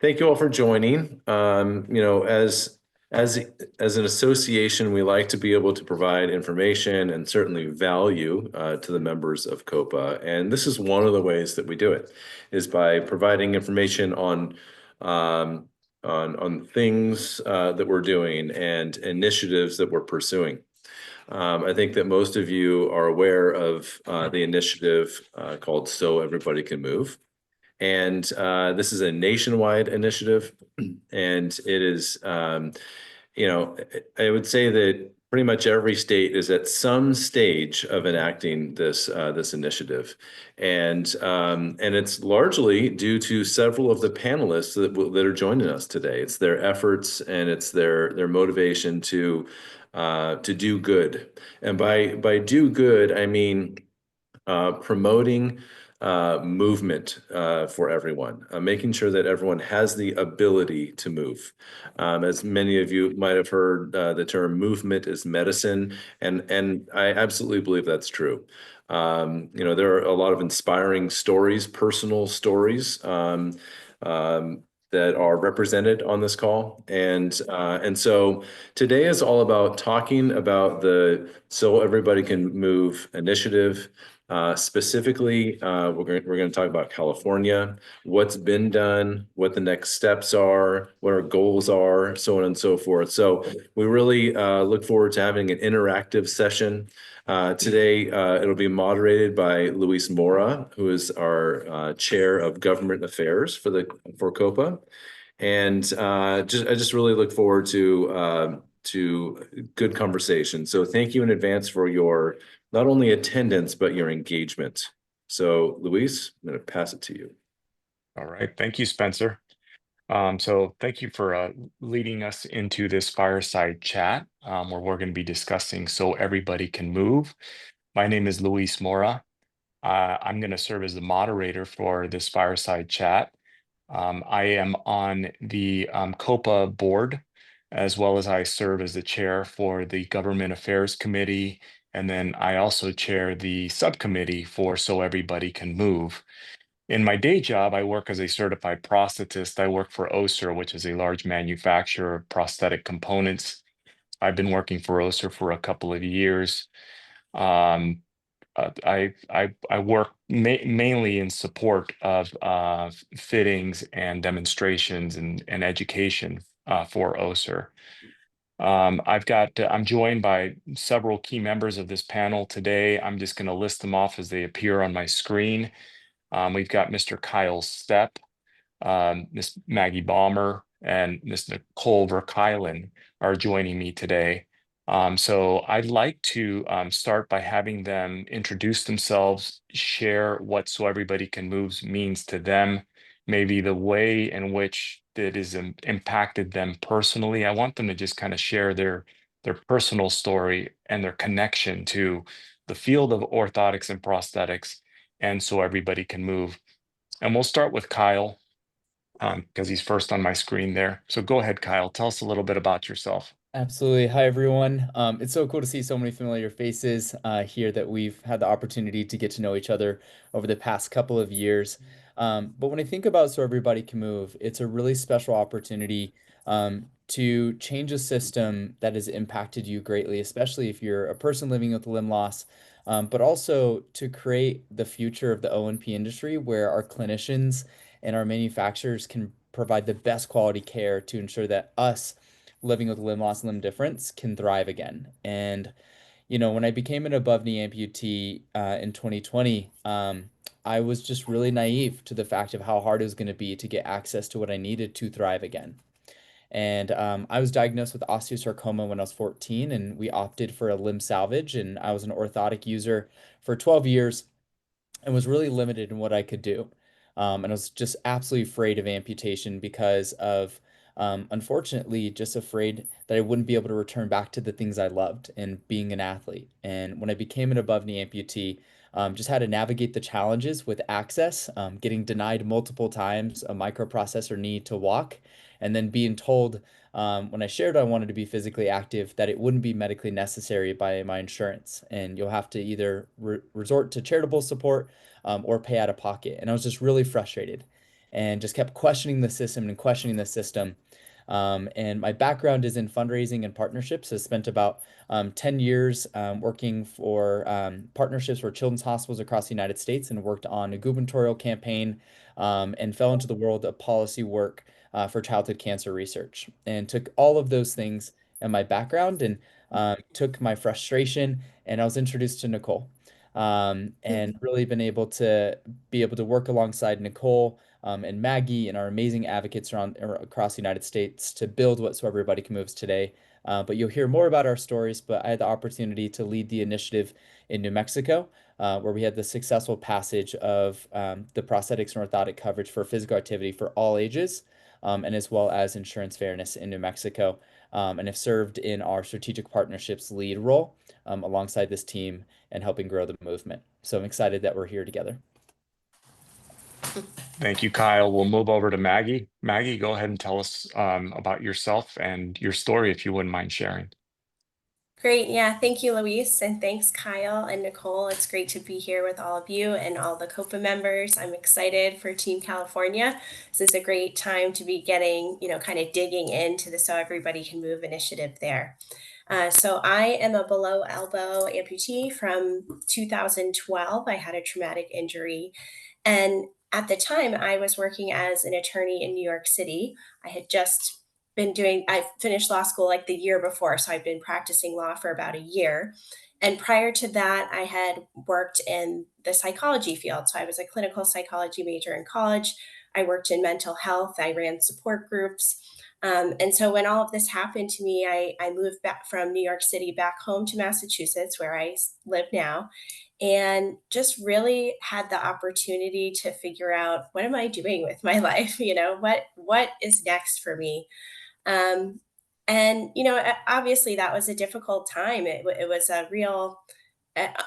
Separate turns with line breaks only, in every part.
Thank you all for joining. As as an association, we like to be able to provide information and certainly value to the members of COPA. And this is one of the ways that we do it, is by providing information um, on things that we're doing and initiatives that we're pursuing. I think that most of you are aware of the initiative called So Everybody Can Move. And this is a nationwide initiative, and it is, I would say that pretty much every state is at some stage of enacting this initiative, and it's largely due to several of the panelists that are joining us today. It's their efforts and it's their motivation to do good, and by do good, I mean promoting movement for everyone, making sure that everyone has the ability to move. As many of you might have heard, the term movement is medicine, and I absolutely believe that's true. There are a lot of inspiring stories, personal stories. That are represented on this call, and so today is all about talking about the So Everybody Can Move initiative. Specifically, we're going to talk about California, what's been done, what the next steps are, what our goals are, so on and so forth. So we really look forward to having an interactive session. Today, it'll be moderated by Luis Mora, who is our Chair of Government Affairs for COPA. And I just really look forward to good conversation. So thank you in advance for your not only attendance, but your engagement. So, Luis, I'm going to pass it to you.
All right. Thank you, Spencer. So thank you for leading us into this fireside chat where we're going to be discussing So Everybody Can Move. My name is Luis Mora. I'm going to serve as the moderator for this fireside chat. I am on the COPA board, as well as I serve as the chair for the Government Affairs Committee. And then I also chair the subcommittee for So Everybody Can Move. In my day job, I work as a certified prosthetist. I work for Össur, which is a large manufacturer of prosthetic components. I've been working for Össur for a couple of years. Um, I work mainly in support of fittings and demonstrations and education for Össur. I'm joined by several key members of this panel today. I'm just going to list them off as they appear on my screen. We've got Mr. Kyle Stepp, Ms. Maggie Balmer, and Ms. Nicole Verkeilen are joining me today. So I'd like to start by having them introduce themselves, share what So Everybody Can Move means to them, maybe the way in which it has impacted them personally. I want them to just kind of share their personal story and their connection to the field of orthotics and prosthetics, and So Everybody Can Move. And we'll start with Kyle because he's first on my screen there. So go ahead, Kyle. Tell us a little bit about yourself.
Absolutely. Hi, everyone. It's so cool to see so many familiar faces here that we've had the opportunity to get to know each other over the past couple of years. But when I think about So Everybody Can Move, it's a really special opportunity to change a system that has impacted you greatly, especially if you're a person living with limb loss, but also to create the future of the O&P industry where our clinicians and our manufacturers can provide the best quality care to ensure that us living with limb loss, limb difference can thrive again. And, when I became an above knee amputee in 2020, I was just really naive to the fact of how hard it was going to be to get access to what I needed to thrive again. And I was diagnosed with osteosarcoma when I was 14, and we opted for a limb salvage. And I was an orthotic user for 12 years and was really limited in what I could do. And I was just absolutely afraid of amputation because of, unfortunately, just afraid that I wouldn't be able to return back to the things I loved and being an athlete. And when I became an above knee amputee, just had to navigate the challenges with access, getting denied multiple times a microprocessor knee to walk, and then being told when I shared I wanted to be physically active that it wouldn't be medically necessary by my insurance, and you'll have to either resort to charitable support or pay out of pocket. And I was just really frustrated. and just kept questioning the system and questioning the system. And my background is in fundraising and partnerships. I spent about 10 years working for partnerships for children's hospitals across the United States and worked on a gubernatorial campaign and fell into the world of policy work for childhood cancer research, and took all of those things and my background and took my frustration, and I was introduced to Nicole. And really been able to work alongside Nicole and Maggie and our amazing advocates across the United States to build what So Everybody Can Moves today. But you'll hear more about our stories. But I had the opportunity to lead the initiative in New Mexico, where we had the successful passage of the prosthetics and orthotic coverage for physical activity for all ages, and as well as insurance fairness in New Mexico, and have served in our strategic partnerships lead role alongside this team and helping grow the movement. So I'm excited that we're here together.
Thank you, Kyle. We'll move over to Maggie. Maggie, go ahead and tell us about yourself and your story, if you wouldn't mind sharing.
Great. Yeah. Thank you, Luis. And thanks, Kyle and Nicole. It's great to be here with all of you and all the COPA members. I'm excited for Team California. This is a great time to be getting, kind of digging into the So Everybody Can Move initiative there. So I am a below elbow amputee from 2012. I had a traumatic injury. And at the time, I was working as an attorney in New York City. I had just I finished law school like the year before, so I've been practicing law for about a year. And prior to that, I had worked in the psychology field. So I was a clinical psychology major in college. I worked in mental health. I ran support groups. And so when all of this happened to me, I moved back from New York City back home to Massachusetts, where I live now, and just really had the opportunity to figure out, what am I doing with my life? What is next for me? Um, and obviously that was a difficult time. It was a real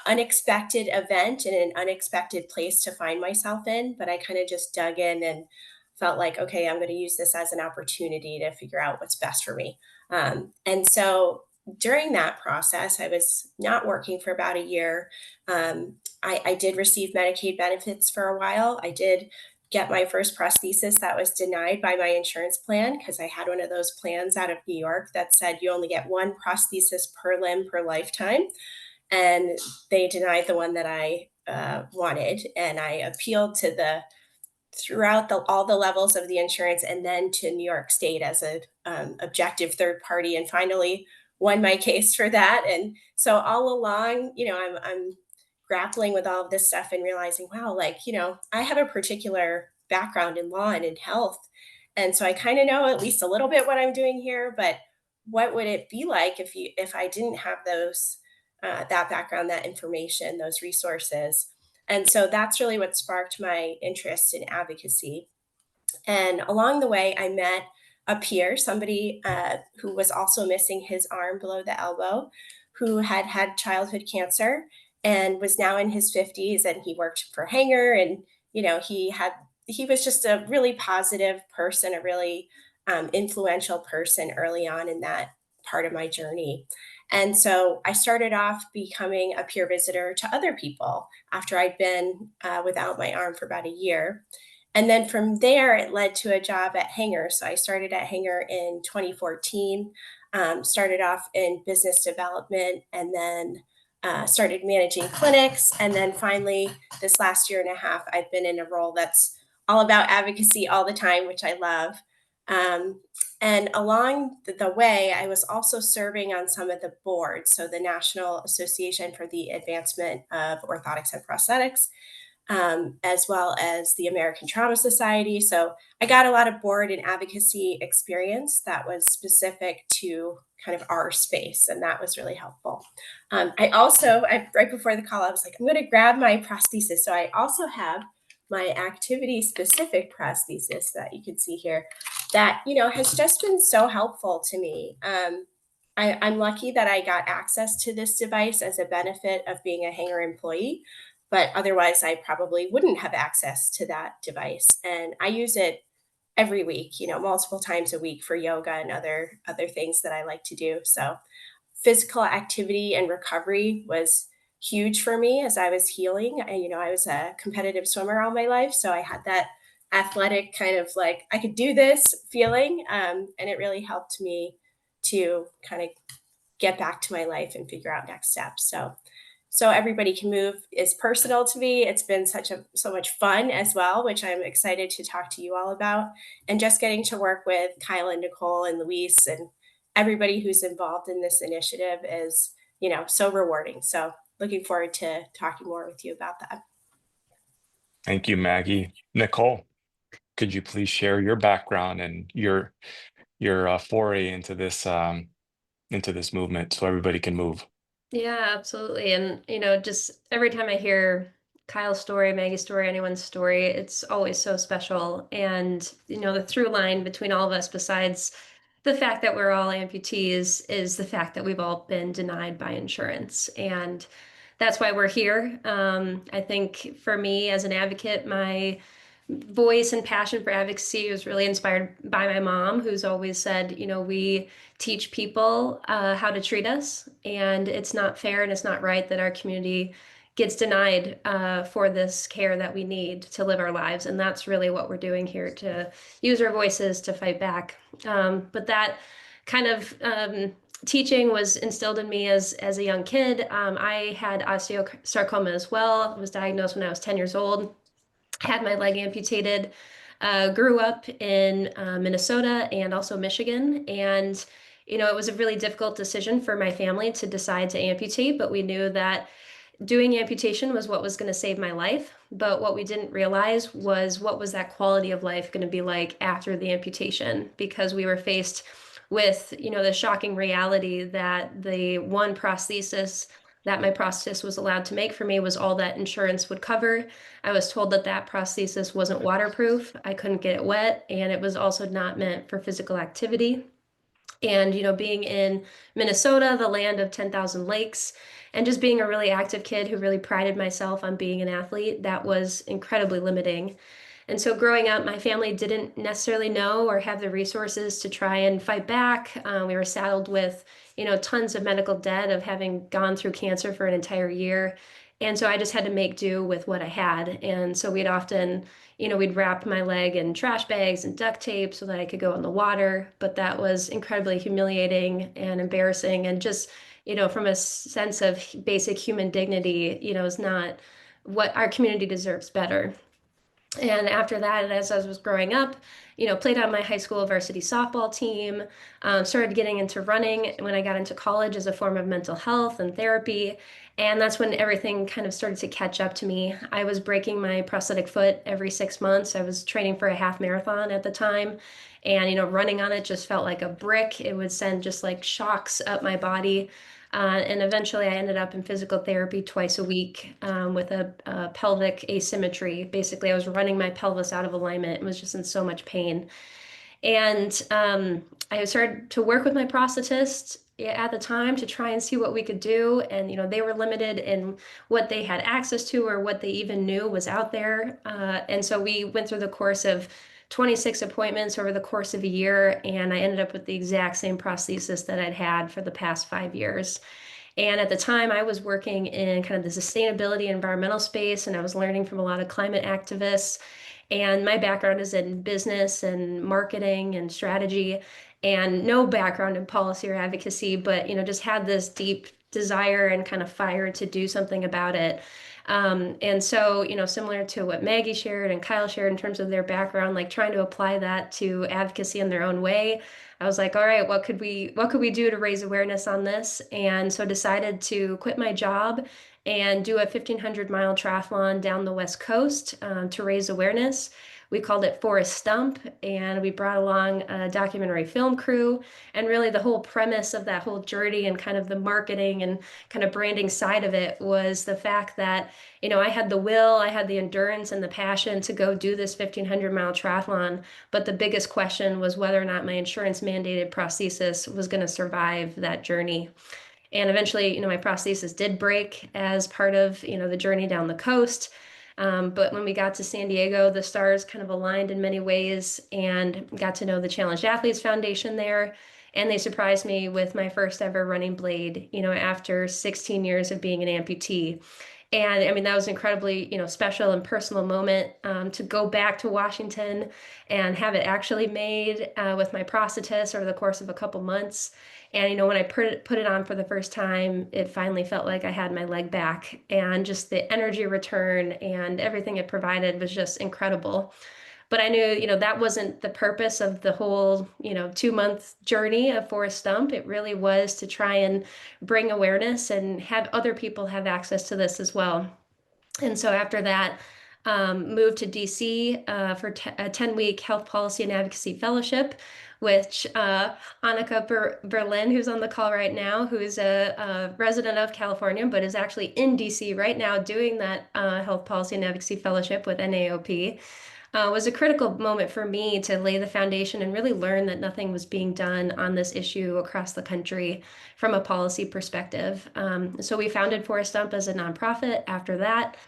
unexpected event and an unexpected place to find myself in. But I kind of just dug in and felt like, okay, I'm going to use this as an opportunity to figure out what's best for me. And so during that process, I was not working for about a year. I did receive Medicaid benefits for a while. I did get my first prosthesis that was denied by my insurance plan, because I had one of those plans out of New York that said you only get one prosthesis per limb per lifetime. And they denied the one that I wanted. And I appealed to throughout all the levels of the insurance, and then to New York State as a objective third party, and finally won my case for that. And so all along, I'm grappling with all of this stuff and realizing, wow, I have a particular background in law and in health. And so I kind of know at least a little bit what I'm doing here, but what would it be like if I didn't have that background, that information, those resources? And so that's really what sparked my interest in advocacy. And along the way, I met a peer, somebody who was also missing his arm below the elbow, who had had childhood cancer and was now in his 50s. And he worked for Hanger. And, he was just a really positive person, a really influential person early on in that part of my journey. And so I started off becoming a peer visitor to other people after I'd been without my arm for about a year. And then from there, it led to a job at Hanger. So I started at Hanger in 2014, started off in business development, and then started managing clinics. And then finally, this last year and a half, I've been in a role that's all about advocacy all the time, which I love. And along the way, I was also serving on some of the boards. So the National Association for the Advancement of Orthotics and Prosthetics, as well as the American Trauma Society. So I got a lot of board and advocacy experience that was specific to kind of our space, and that was really helpful. Right before the call, I was like, I'm going to grab my prosthesis. So I also have my activity-specific prosthesis that you can see here that, has just been so helpful to me. I'm lucky that I got access to this device as a benefit of being a Hanger employee, but otherwise I probably wouldn't have access to that device. And I use it every week, multiple times a week for yoga and other things that I like to do. So physical activity and recovery was huge for me as I was healing. I was a competitive swimmer all my life, so I had that athletic kind of like I could do this feeling. And it really helped me to kind of get back to my life and figure out next steps. So Everybody Can Move is personal to me. It's been so much fun as well, which I'm excited to talk to you all about. And just getting to work with Kyle and Nicole and Luis and everybody who's involved in this initiative is, so rewarding. So looking forward to talking more with you about that.
Thank you, Maggie. Nicole, could you please share your background and your foray into this movement so everybody can move?
Yeah, absolutely. And, just every time I hear Kyle's story, Maggie's story, anyone's story, it's always so special. And, the through line between all of us, besides the fact that we're all amputees, is the fact that we've all been denied by insurance. And that's why we're here. I think for me as an advocate, my voice and passion for advocacy was really inspired by my mom, who's always said, we teach people how to treat us, and it's not fair and it's not right that our community gets denied for this care that we need to live our lives. And that's really what we're doing here, to use our voices to fight back. But that kind of teaching was instilled in me as a young kid. I had osteosarcoma as well. I was diagnosed when I was 10 years old. Had my leg amputated, grew up in Minnesota and also Michigan. And, it was a really difficult decision for my family to decide to amputate, but we knew that doing amputation was what was going to save my life. But what we didn't realize was what was that quality of life going to be like after the amputation, because we were faced with, the shocking reality that the one prosthesis that my prosthetist was allowed to make for me was all that insurance would cover. I was told that that prosthesis wasn't waterproof. I couldn't get it wet, and it was also not meant for physical activity. And, being in Minnesota, the land of 10,000 lakes, and just being a really active kid who really prided myself on being an athlete, that was incredibly limiting. And so growing up, my family didn't necessarily know or have the resources to try and fight back. We were saddled with, tons of medical debt of having gone through cancer for an entire year. And so I just had to make do with what I had. And so we'd often, we'd wrap my leg in trash bags and duct tape so that I could go in the water. But that was incredibly humiliating and embarrassing. And just, from a sense of basic human dignity, is not what our community deserves better. And after that, as I was growing up, played on my high school varsity softball team, started getting into running when I got into college as a form of mental health and therapy. And that's when everything kind of started to catch up to me. I was breaking my prosthetic foot every 6 months. I was training for a half marathon at the time. And, running on it just felt like a brick. It would send just like shocks up my body. And eventually I ended up in physical therapy twice a week with a pelvic asymmetry. Basically, I was running my pelvis out of alignment and was just in so much pain. And I started to work with my prosthetist at the time to try and see what we could do. And, they were limited in what they had access to or what they even knew was out there. And so we went through the course of 26 appointments over the course of a year, and I ended up with the exact same prosthesis that I'd had for the past 5 years. And at the time, I was working in kind of the sustainability environmental space, and I was learning from a lot of climate activists. And my background is in business and marketing and strategy, and no background in policy or advocacy, but just had this deep desire and kind of fire to do something about it. And so, similar to what Maggie shared and Kyle shared in terms of their background, like trying to apply that to advocacy in their own way, I was like, all right, what could we do to raise awareness on this? And so decided to quit my job and do a 1,500-mile triathlon down the West Coast to raise awareness. We called it Forest Stump, and we brought along a documentary film crew. And really the whole premise of that whole journey and kind of the marketing and kind of branding side of it was the fact that, I had the will, I had the endurance and the passion to go do this 1,500-mile triathlon. But the biggest question was whether or not my insurance mandated prosthesis was going to survive that journey. And eventually, my prosthesis did break as part of, the journey down the coast. But when we got to San Diego, the stars kind of aligned in many ways, and got to know the Challenged Athletes Foundation there. And they surprised me with my first ever running blade, after 16 years of being an amputee. And I mean, that was incredibly, special and personal moment, to go back to Washington and have it actually made, with my prosthetist over the course of a couple months. And, when I put it on for the first time, it finally felt like I had my leg back, and just the energy return and everything it provided was just incredible. But I knew, that wasn't the purpose of the whole, 2-month journey of Forest Stump. It really was to try and bring awareness and have other people have access to this as well. And so after that, moved to DC, for a 10-week health policy and advocacy fellowship, which, Annika Berlin, who's on the call right now, who is a resident of California, but is actually in DC right now doing that, health policy and advocacy fellowship with NAOP, was a critical moment for me to lay the foundation and really learn that nothing was being done on this issue across the country from a policy perspective. So we founded Forest Stump as a nonprofit after that.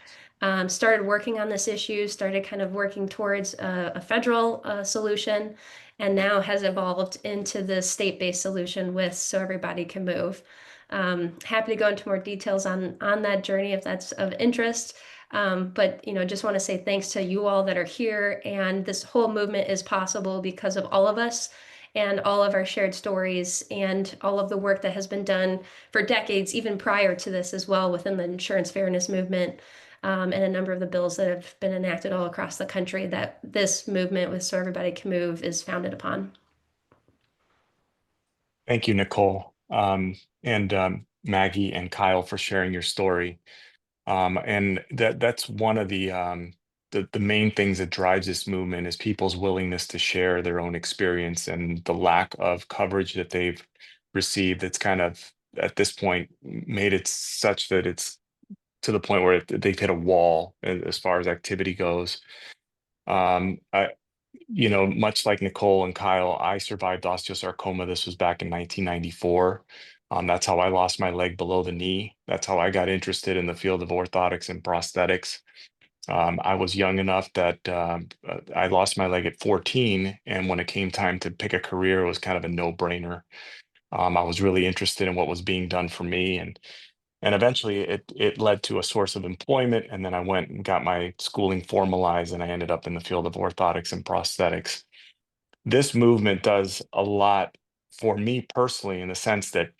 Started working on this issue, started kind of working towards a federal solution, and now has evolved into the state-based solution with So Everybody Can Move. Happy to go into more details on that journey if that's of interest. But just want to say thanks to you all that are here, and this whole movement is possible because of all of us and all of our shared stories and all of the work that has been done for decades, even prior to this as well, within the insurance fairness movement, and a number of the bills that have been enacted all across the country that this movement with So Everybody Can Move is founded upon.
Thank you, Nicole, and Maggie and Kyle for sharing your story. And that's one of the main things that drives this movement is people's willingness to share their own experience, and the lack of coverage that they've received that's kind of at this point made it such that it's to the point where they've hit a wall as far as activity goes. Much like Nicole and Kyle, I survived osteosarcoma. This was back in 1994. That's how I lost my leg below the knee. That's how I got interested in the field of orthotics and prosthetics. I was young enough that I lost my leg at 14, and when it came time to pick a career, it was kind of a no-brainer. I was really interested in what was being done for me, and eventually it led to a source of employment. And then I went and got my schooling formalized, and I ended up in the field of orthotics and prosthetics. This movement does a lot for me personally in the sense that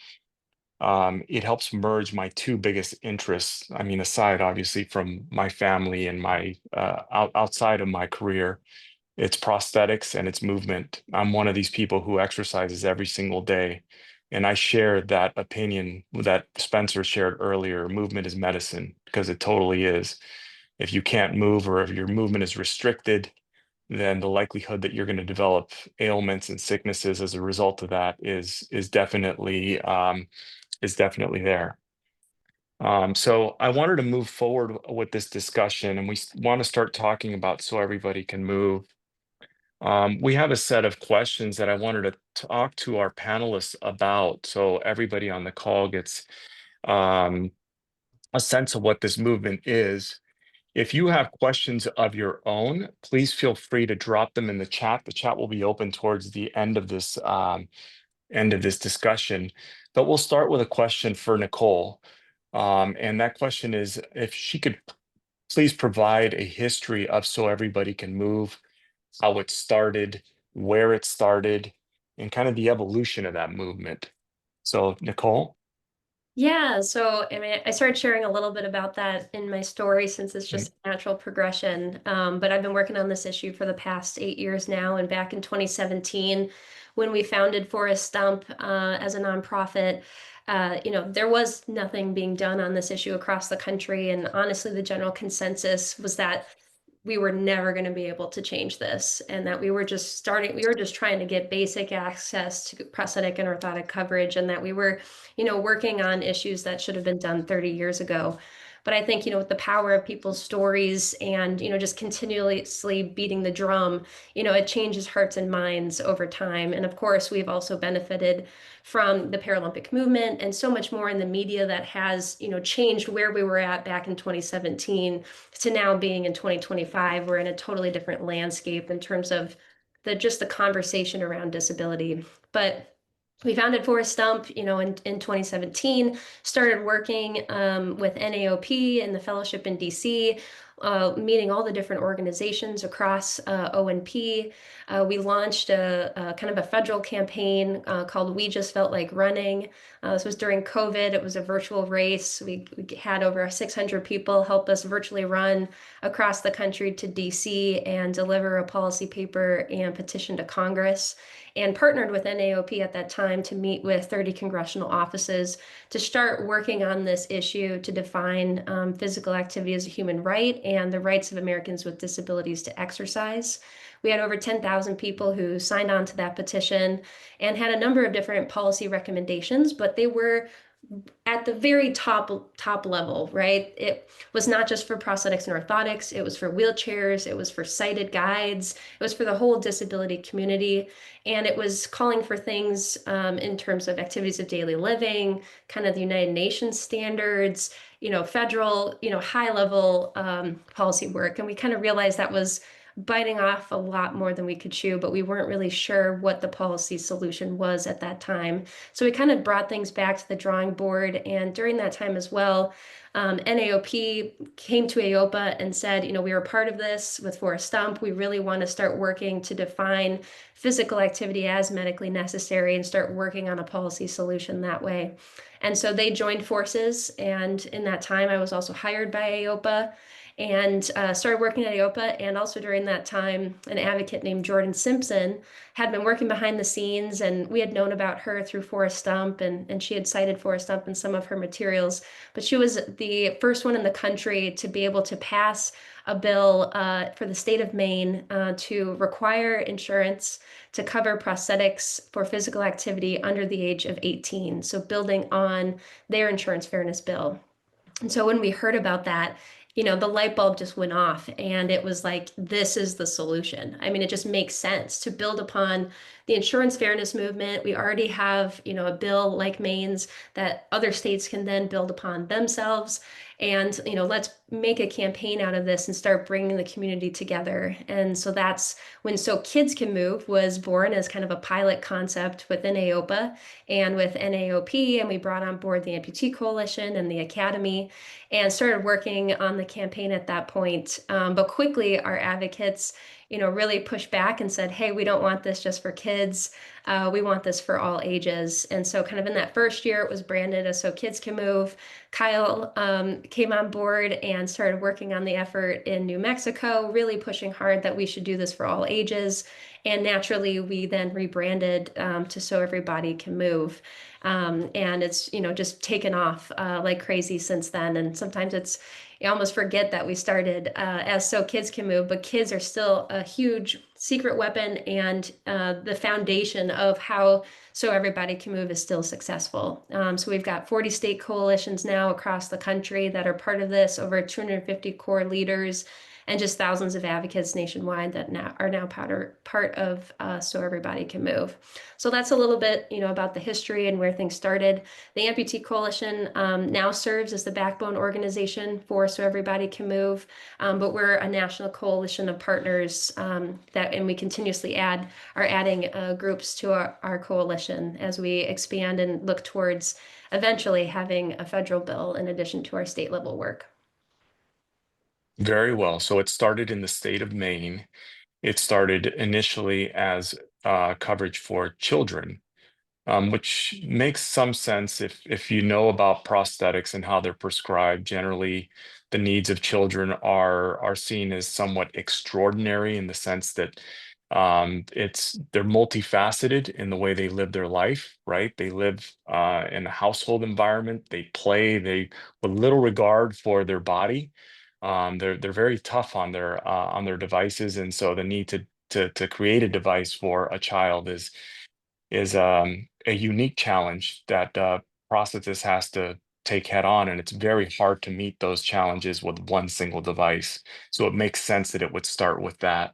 it helps merge my two biggest interests. I mean, aside obviously from my family and my outside of my career, it's prosthetics and it's movement. I'm one of these people who exercises every single day. And I share that opinion that Spencer shared earlier. Movement is medicine, because it totally is. If you can't move, or if your movement is restricted, then the likelihood that you're going to develop ailments and sicknesses as a result of that is definitely there. So I wanted to move forward with this discussion, and we want to start talking about So Everybody Can Move. We have a set of questions that I wanted to talk to our panelists about, so everybody on the call gets a sense of what this movement is. If you have questions of your own, please feel free to drop them in the chat. The chat will be open towards the end of this discussion. But we'll start with a question for Nicole. And that question is if she could please provide a history of So Everybody Can Move, how it started, where it started, and kind of the evolution of that movement. So, Nicole?
Yeah, so I mean, I started sharing a little bit about that in my story since it's just a natural progression. But I've been working on this issue for the past 8 years now. And back in 2017, when we founded Forest Stump as a nonprofit, there was nothing being done on this issue across the country. And honestly, the general consensus was that we were never going to be able to change this, and that we were just trying to get basic access to prosthetic and orthotic coverage, and that we were, working on issues that should have been done 30 years ago. But I think, with the power of people's stories and, just continuously beating the drum, it changes hearts and minds over time. And of course, we've also benefited from the Paralympic movement and so much more in the media that has, changed where we were at back in 2017 to now being in 2025. We're in a totally different landscape in terms of just the conversation around disability. But We founded Forest Stump, in 2017, started working with NAOP and the fellowship in DC, meeting all the different organizations across ONP. We launched a kind of a federal campaign called We Just Felt Like Running. This was during COVID. It was a virtual race. We had over 600 people help us virtually run across the country to DC and deliver a policy paper and petition to Congress, and partnered with NAOP at that time to meet with 30 congressional offices to start working on this issue to define physical activity as a human right and the rights of Americans with disabilities to exercise. We had over 10,000 people who signed on to that petition and had a number of different policy recommendations, but they were at the very top level, right? It was not just for prosthetics and orthotics, it was for wheelchairs, it was for sighted guides, it was for the whole disability community, and it was calling for things in terms of activities of daily living, kind of the United Nations standards, federal, high level policy work. And we kind of realized that was biting off a lot more than we could chew, but we weren't really sure what the policy solution was at that time. So we kind of brought things back to the drawing board. And during that time as well, NAOP came to AOPA and said, we were part of this with Forest Stump. We really want to start working to define physical activity as medically necessary and start working on a policy solution that way. And so they joined forces. And in that time, I was also hired by AOPA and started working at AOPA. And also during that time, an advocate named Jordan Simpson had been working behind the scenes, and we had known about her through Forest Stump, and she had cited Forest Stump in some of her materials. But she was the first one in the country to be able to pass a bill for the state of Maine to require insurance to cover prosthetics for physical activity under the age of 18. So building on their insurance fairness bill. And so when we heard about that, the light bulb just went off, and it was like, this is the solution. I mean, it just makes sense to build upon the insurance fairness movement. We already have, a bill like Maine's that other states can then build upon themselves. And, let's make a campaign out of this and start bringing the community together. And so that's when So Kids Can Move was born as kind of a pilot concept within AOPA and with NAOP. And we brought on board the Amputee Coalition and the Academy and started working on the campaign at that point. But quickly, our advocates, really pushed back and said, hey, we don't want this just for kids. We want this for all ages. And so kind of in that first year, it was branded as So Kids Can Move. Kyle came on board and started working on the effort in New Mexico, really pushing hard that we should do this for all ages. And naturally, we then rebranded to So Everybody Can Move. And it's, just taken off like crazy since then. And sometimes you almost forget that we started as So Kids Can Move, but kids are still a huge secret weapon, and the foundation of how So Everybody Can Move is still successful. So we've got 40 state coalitions now across the country that are part of this, over 250 core leaders, and just thousands of advocates nationwide that are now part of So Everybody Can Move. So that's a little bit, about the history and where things started. The Amputee Coalition now serves as the backbone organization for So Everybody Can Move, but we're a national coalition of partners and we continuously are adding groups to our coalition as we expand and look towards eventually having a federal bill in addition to our state level work.
Very well. So it started in the state of Maine. It started initially as coverage for children, which makes some sense if you know about prosthetics and how they're prescribed. Generally, the needs of children are seen as somewhat extraordinary in the sense that they're multifaceted in the way they live their life, right? They live in a household environment, they play, with little regard for their body. They're very tough on their devices, and so the need to create a device for a child is a unique challenge that prosthetist has to take head on, and it's very hard to meet those challenges with one single device. So it makes sense that it would start with that.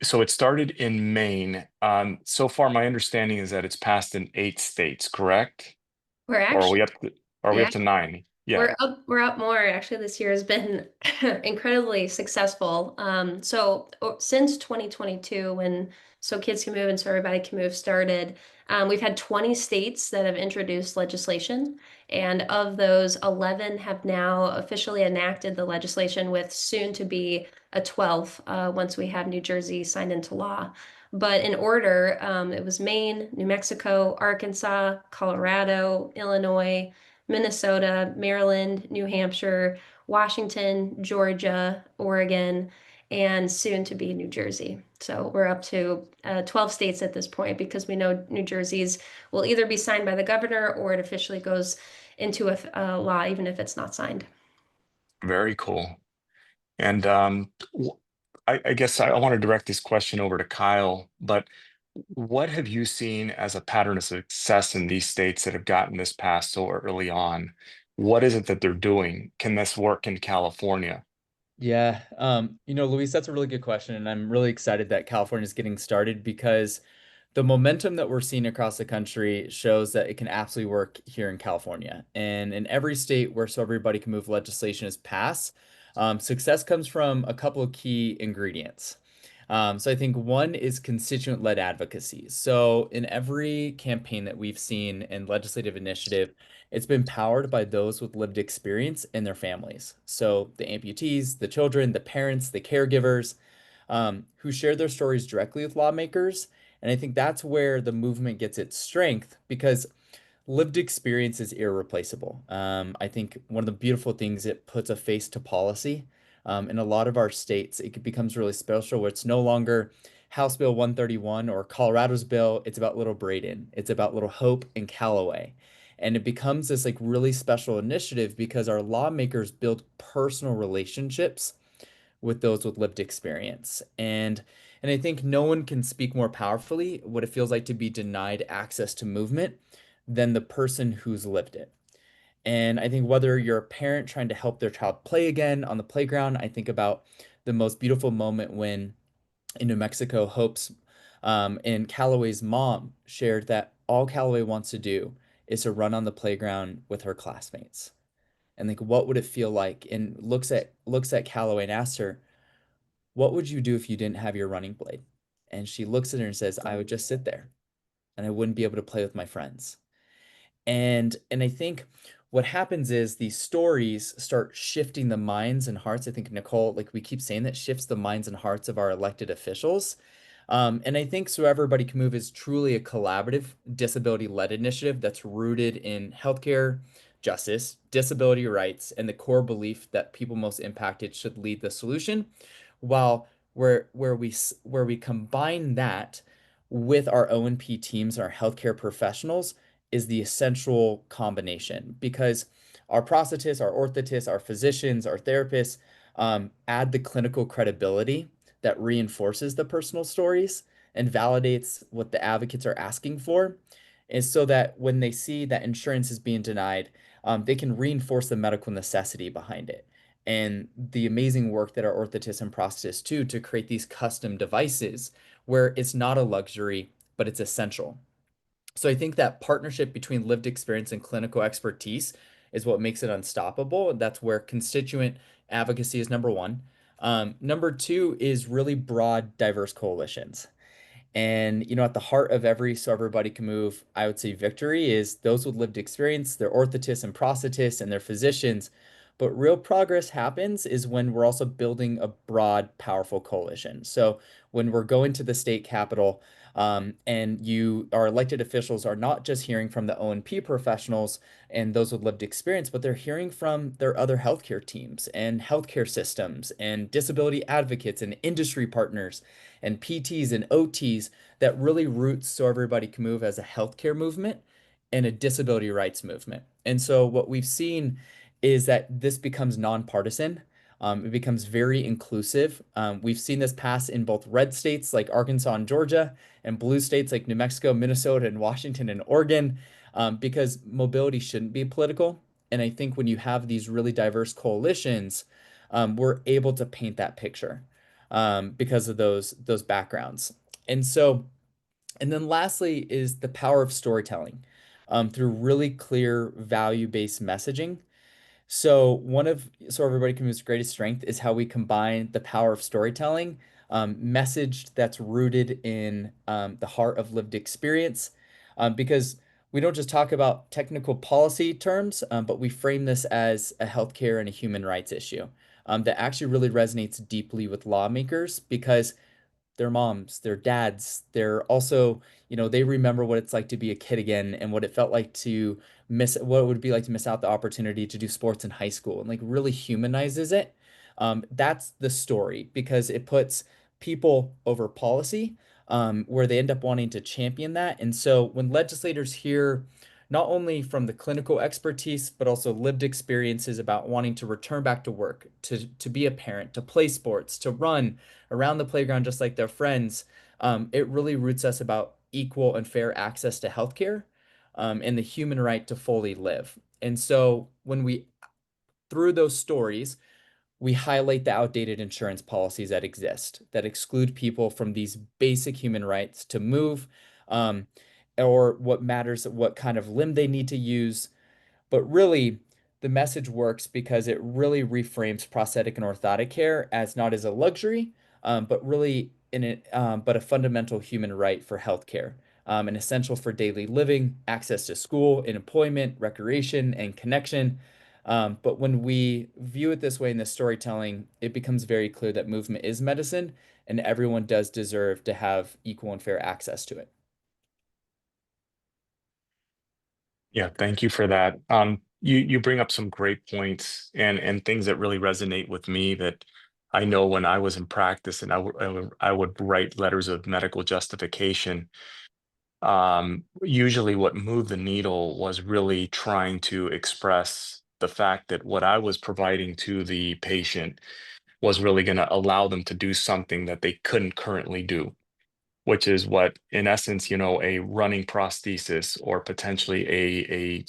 So it started in Maine. So far, my understanding is that it's passed in 8 states, correct?
We're
Or are we
actually,
up to 9? Yeah.
We're up more. Actually, this year has been incredibly successful. So since 2022, when So Kids Can Move and So Everybody Can Move started. We've had 20 states that have introduced legislation, and of those, 11 have now officially enacted the legislation, with soon to be a 12th once we have New Jersey signed into law. But in order, it was Maine, New Mexico, Arkansas, Colorado, Illinois, Minnesota, Maryland, New Hampshire, Washington, Georgia, Oregon, and soon to be New Jersey. So we're up to 12 states at this point, because we know New Jersey's will either be signed by the governor or it officially goes into a law, even if it's not signed.
Very cool. And I guess I want to direct this question over to Kyle, but what have you seen as a pattern of success in these states that have gotten this passed so early on? What is it that they're doing? Can this work in California?
Yeah, Luis, that's a really good question, and I'm really excited that California is getting started because the momentum that we're seeing across the country shows that it can absolutely work here in California. And in every state where So Everybody Can Move legislation is passed, success comes from a couple of key ingredients. So I think one is constituent-led advocacy. So in every campaign that we've seen and legislative initiative, it's been powered by those with lived experience and their families. So the amputees, the children, the parents, the caregivers, who share their stories directly with lawmakers. And I think that's where the movement gets its strength because lived experience is irreplaceable. I think one of the beautiful things, it puts a face to policy. In a lot of our states, it becomes really special where it's no longer House Bill 131 or Colorado's bill. It's about little Braden. It's about little Hope and Callaway. And it becomes this like really special initiative because our lawmakers build personal relationships with those with lived experience. And I think no one can speak more powerfully what it feels like to be denied access to movement than the person who's lived it. And I think whether you're a parent trying to help their child play again on the playground, I think about the most beautiful moment when in New Mexico, Hope's and Callaway's mom shared that all Callaway wants to do is to run on the playground with her classmates. And like, what would it feel like? And looks at Callaway and asks her, "What would you do if you didn't have your running blade?" And she looks at her and says, "I would just sit there and I wouldn't be able to play with my friends." And I think what happens is these stories start shifting the minds and hearts. I think Nicole, like we keep saying, that shifts the minds and hearts of our elected officials. And I think So Everybody Can Move is truly a collaborative, disability-led initiative that's rooted in healthcare, justice, disability rights, and the core belief that people most impacted should lead the solution. While where we combine that with our O&P teams, our healthcare professionals, is the essential combination because our prosthetists, our orthotists, our physicians, our therapists add the clinical credibility that reinforces the personal stories and validates what the advocates are asking for. And so that when they see that insurance is being denied, they can reinforce the medical necessity behind it. And the amazing work that our orthotists and prosthetists do to create these custom devices where it's not a luxury, but it's essential. So I think that partnership between lived experience and clinical expertise is what makes it unstoppable. And that's where constituent advocacy is number one. Number two is really broad, diverse coalitions. And at the heart of every So Everybody Can Move, I would say victory is those with lived experience, their orthotists and prosthetists and their physicians. But real progress happens is when we're also building a broad, powerful coalition. So when we're going to the state capitol, and our elected officials are not just hearing from the O&P professionals and those with lived experience, but they're hearing from their other healthcare teams and healthcare systems and disability advocates and industry partners and PTs and OTs that really roots So Everybody Can Move as a healthcare movement and a disability rights movement. And so what we've seen is that this becomes nonpartisan. It becomes very inclusive. We've seen this pass in both red states like Arkansas and Georgia, and blue states like New Mexico, Minnesota, and Washington and Oregon, because mobility shouldn't be political. And I think when you have these really diverse coalitions, we're able to paint that picture because of those backgrounds. And then lastly is the power of storytelling through really clear value-based messaging. So Everybody Can Move's greatest strength is how we combine the power of storytelling message that's rooted in the heart of lived experience, because we don't just talk about technical policy terms, but we frame this as a healthcare and a human rights issue that actually really resonates deeply with lawmakers because their moms, their dads, they're also, they remember what it's like to be a kid again and what it felt like to what it would be like to miss out the opportunity to do sports in high school and like really humanizes it. That's the story because it puts people over policy, where they end up wanting to champion that. And so when legislators hear not only from the clinical expertise, but also lived experiences about wanting to return back to work, to be a parent, to play sports, to run around the playground just like their friends, it really roots us about equal and fair access to healthcare, and the human right to fully live. And so when we, through those stories, we highlight the outdated insurance policies that exist that exclude people from these basic human rights to move, um, or what matters, what kind of limb they need to use. But really, the message works because it really reframes prosthetic and orthotic care as not as a luxury, but really but a fundamental human right for healthcare, and essential for daily living, access to school and employment, recreation, and connection. But when we view it this way in the storytelling, it becomes very clear that movement is medicine, and everyone does deserve to have equal and fair access to it.
Yeah, thank you for that. You bring up some great points and things that really resonate with me that I know when I was in practice and I would write letters of medical justification. Usually what moved the needle was really trying to express the fact that what I was providing to the patient was really going to allow them to do something that they couldn't currently do, which is what, in essence, a running prosthesis or potentially a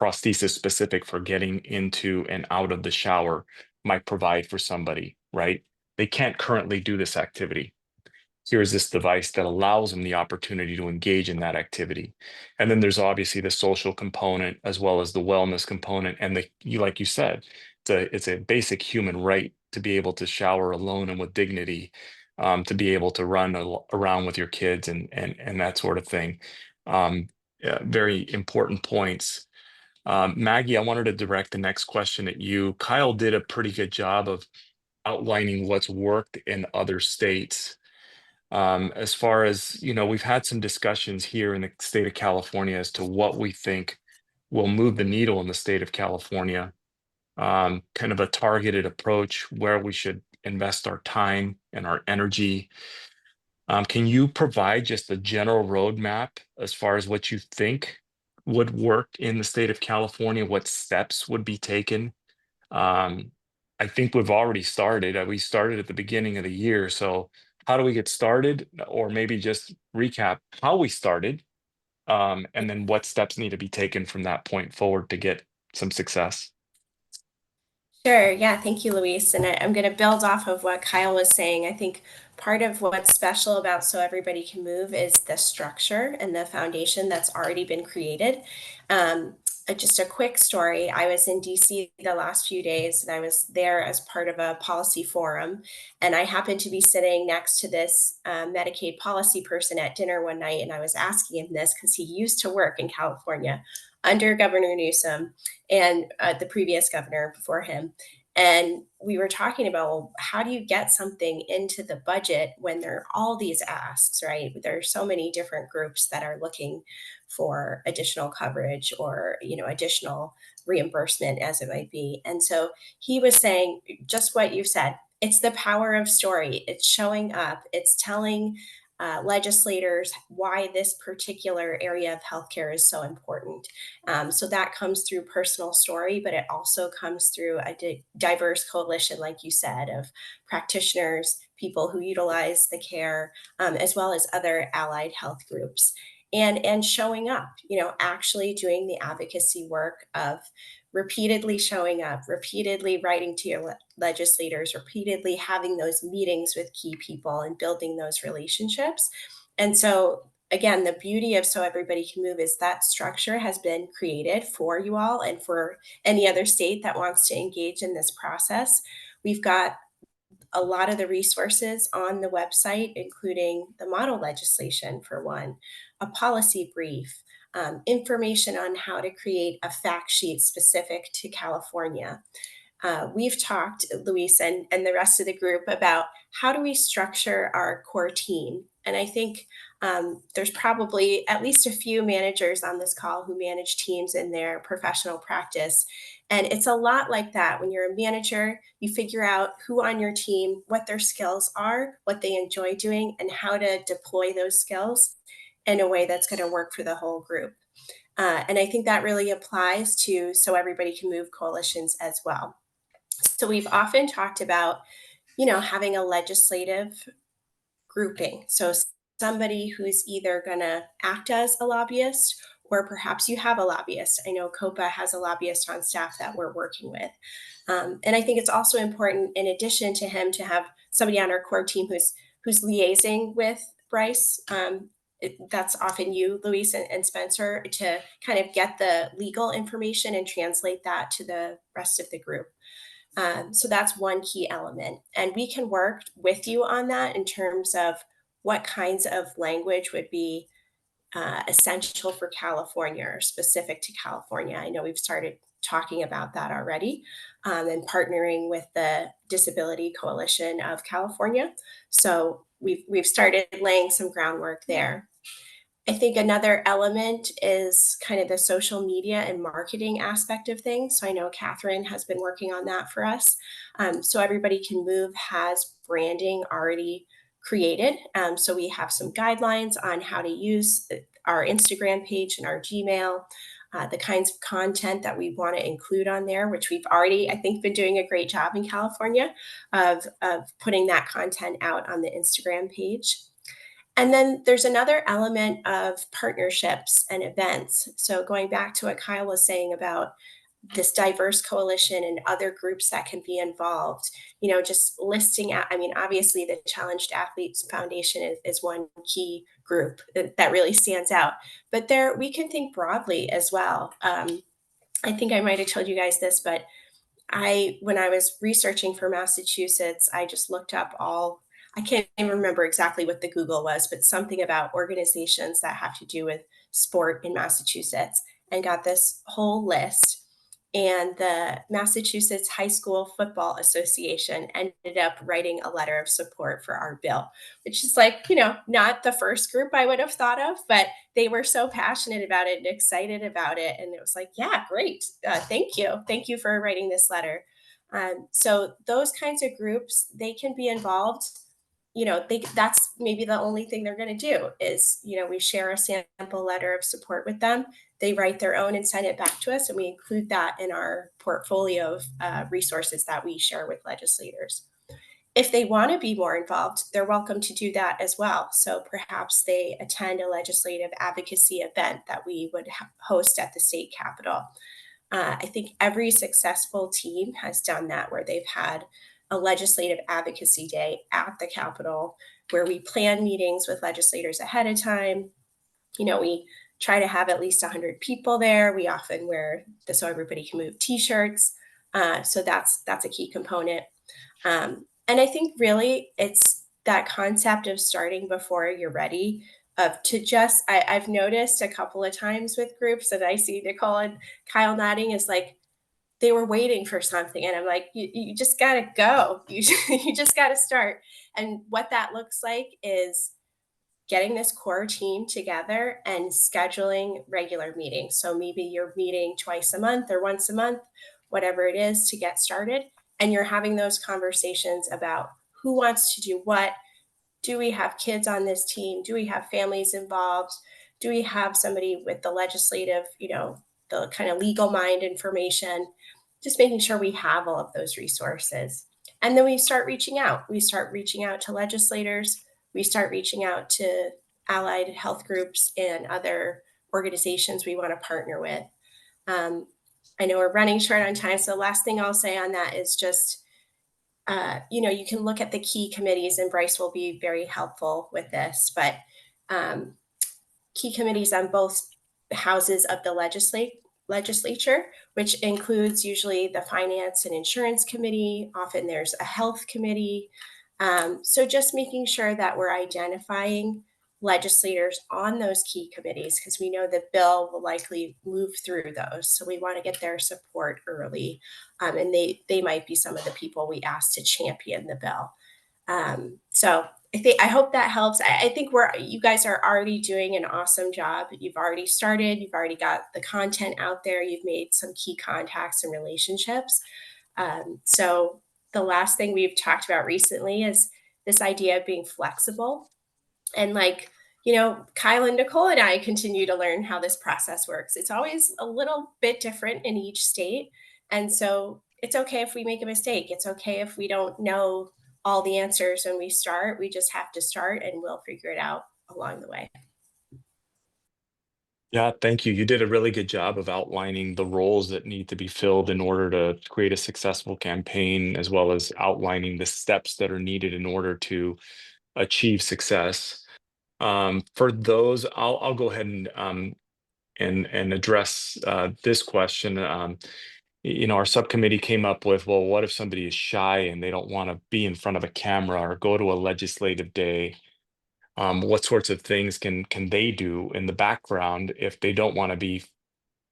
prosthesis specific for getting into and out of the shower might provide for somebody, right? They can't currently do this activity. Here's this device that allows them the opportunity to engage in that activity. And then there's obviously the social component as well as the wellness component. And like you said, it's a basic human right to be able to shower alone and with dignity, to be able to run around with your kids and that sort of thing. Yeah, very important points. Maggie, I wanted to direct the next question at you. Kyle did a pretty good job of outlining what's worked in other states. As far as, we've had some discussions here in the state of California as to what we think will move the needle in the state of California. Kind of a targeted approach where we should invest our time and our energy. Can you provide just a general roadmap as far as what you think would work in the state of California? What steps would be taken? Um, I think we've already started. We started at the beginning of the year. So how do we get started? Or maybe just recap how we started, and then what steps need to be taken from that point forward to get some success.
Sure. Yeah. Thank you, Luis. And I'm going to build off of what Kyle was saying. I think part of what's special about So Everybody Can Move is the structure and the foundation that's already been created. Just a quick story. I was in DC the last few days and I was there as part of a policy forum. And I happened to be sitting next to this Medicaid policy person at dinner one night. And I was asking him this because he used to work in California under Governor Newsom and the previous governor before him. And we were talking about, well, how do you get something into the budget when there are all these asks, right? There are so many different groups that are looking for additional coverage or, additional reimbursement as it might be. And so he was saying just what you said. It's the power of story. It's showing up. It's telling legislators why this particular area of healthcare is so important. So that comes through personal story, but it also comes through a diverse coalition, like you said, of practitioners, people who utilize the care, as well as other allied health groups. And showing up, actually doing the advocacy work of repeatedly showing up, repeatedly writing to your legislators, repeatedly having those meetings with key people and building those relationships. And so, again, the beauty of So Everybody Can Move is that structure has been created for you all and for any other state that wants to engage in this process. We've got a lot of the resources on the website, including the model legislation for one, a policy brief, information on how to create a fact sheet specific to California. We've talked, Luis and the rest of the group, about how do we structure our core team. And I think there's probably at least a few managers on this call who manage teams in their professional practice. And it's a lot like that. When you're a manager, you figure out who on your team, what their skills are, what they enjoy doing, and how to deploy those skills in a way that's going to work for the whole group. And I think that really applies to So Everybody Can Move coalitions as well. So we've often talked about, having a legislative grouping. So somebody who's either going to act as a lobbyist, or perhaps you have a lobbyist. I know COPA has a lobbyist on staff that we're working with. And I think it's also important, in addition to him, to have somebody on our core team who's liaising with Bryce. That's often you, Luis and Spencer, to kind of get the legal information and translate that to the rest of the group. So that's one key element. And we can work with you on that in terms of what kinds of language would be essential for California or specific to California. I know we've started talking about that already, and partnering with the Disability Coalition of California. So we've started laying some groundwork there. I think another element is kind of the social media and marketing aspect of things. So I know Catherine has been working on that for us. So Everybody Can Move has branding already created. So we have some guidelines on how to use our Instagram page and our Gmail, the kinds of content that we want to include on there, which we've already, I think, been doing a great job in California of putting that content out on the Instagram page. And then there's another element of partnerships and events. So going back to what Kyle was saying about this diverse coalition and other groups that can be involved, just listing out, obviously the Challenged Athletes Foundation is one key group that really stands out, but we can think broadly as well. I think I might've told you guys this, but when I was researching for Massachusetts, I just looked up I can't even remember exactly what the Google was, but something about organizations that have to do with sport in Massachusetts, and got this whole list. And the Massachusetts High School Football Association ended up writing a letter of support for our bill, which is not the first group I would have thought of, but they were so passionate about it and excited about it. And it was like, yeah, great. Thank you. Thank you for writing this letter. So those kinds of groups, they can be involved. That's maybe the only thing they're going to do is, we share a sample letter of support with them. They write their own and send it back to us, and we include that in our portfolio of resources that we share with legislators. If they want to be more involved, they're welcome to do that as well. So perhaps they attend a legislative advocacy event that we would host at the state capitol. I think every successful team has done that, where they've had a legislative advocacy day at the Capitol, where we plan meetings with legislators ahead of time. We try to have at least 100 people there. We often wear the So Everybody Can Move t-shirts. So that's a key component. And I think really it's that concept of starting before you're ready, I've noticed a couple of times with groups, and I see Nicole and Kyle nodding, is like, they were waiting for something. And I'm like, you just got to go. You just got to start. And what that looks like is getting this core team together and scheduling regular meetings. So maybe you're meeting twice a month or once a month, whatever it is, to get started. And you're having those conversations about who wants to do what. Do we have kids on this team? Do we have families involved? Do we have somebody with the legislative, the kind of legal mind information? Just making sure we have all of those resources. And then we start reaching out. We start reaching out to legislators. We start reaching out to allied health groups and other organizations we want to partner with. I know we're running short on time, so the last thing I'll say on that is just, you can look at the key committees, and Bryce will be very helpful with this, but key committees on both houses of the legislature, which includes usually the finance and insurance committee. Often there's a health committee. So just making sure that we're identifying legislators on those key committees, because we know the bill will likely move through those. So we want to get their support early. And they might be some of the people we ask to champion the bill. So I hope that helps. I think you guys are already doing an awesome job. You've already started, you've already got the content out there, you've made some key contacts and relationships. So the last thing we've talked about recently is this idea of being flexible. And like, Kyle and Nicole and I continue to learn how this process works. It's always a little bit different in each state. And so it's okay if we make a mistake. It's okay if we don't know all the answers when we start. We just have to start and we'll figure it out along the way.
Yeah, thank you. You did a really good job of outlining the roles that need to be filled in order to create a successful campaign, as well as outlining the steps that are needed in order to achieve success. For those, I'll go ahead and address this question. Our subcommittee came up with, well, what if somebody is shy and they don't want to be in front of a camera or go to a legislative day? What sorts of things can they do in the background if they don't want to be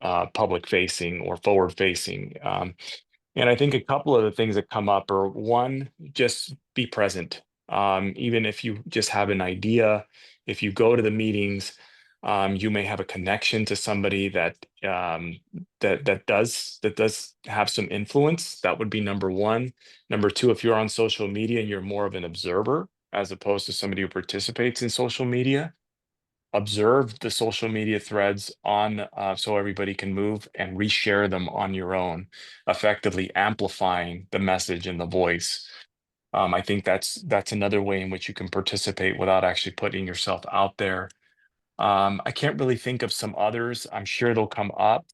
public facing or forward facing? And I think a couple of the things that come up are, one, just be present. Even if you just have an idea, if you go to the meetings, you may have a connection to somebody that that does have some influence. That would be number one. Number two, if you're on social media and you're more of an observer as opposed to somebody who participates in social media, observe the social media threads on so everybody can move and reshare them on your own, effectively amplifying the message and the voice. I think that's another way in which you can participate without actually putting yourself out there. I can't really think of some others. I'm sure they'll come up.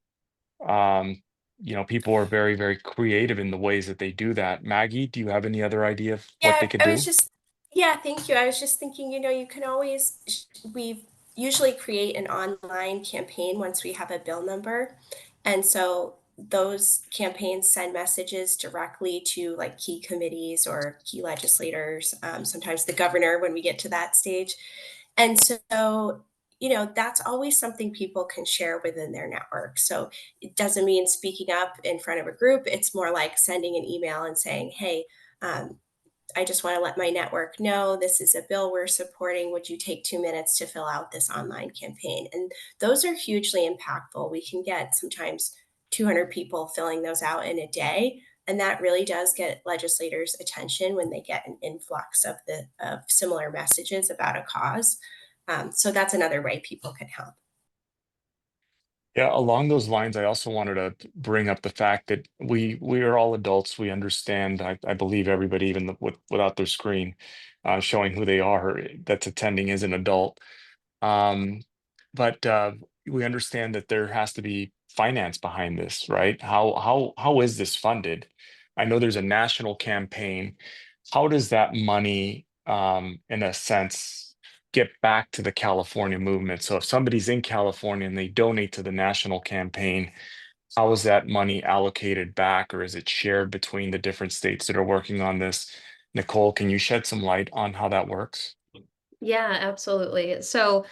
People are very, very creative in the ways that they do that. Maggie, do you have any other idea of what they could do?
Yeah, thank you. I was just thinking, you can always, we usually create an online campaign once we have a bill number. And so those campaigns send messages directly to like key committees or key legislators, sometimes the governor when we get to that stage. And so, that's always something people can share within their network. So it doesn't mean speaking up in front of a group. It's more like sending an email and saying, hey, I just want to let my network know this is a bill we're supporting. Would you take 2 minutes to fill out this online campaign? And those are hugely impactful. We can get sometimes 200 people filling those out in a day. And that really does get legislators' attention when they get an influx of similar messages about a cause. So that's another way people can help.
Yeah, along those lines, I also wanted to bring up the fact that we are all adults. We understand. I believe everybody, even without their screen, showing who they are, that's attending is an adult. But we understand that there has to be finance behind this, right? How is this funded? I know there's a national campaign. How does that money, in a sense, get back to the California movement? So if somebody's in California and they donate to the national campaign, how is that money allocated back, or is it shared between the different states that are working on this? Nicole, can you shed some light on how that works?
Yeah, absolutely. So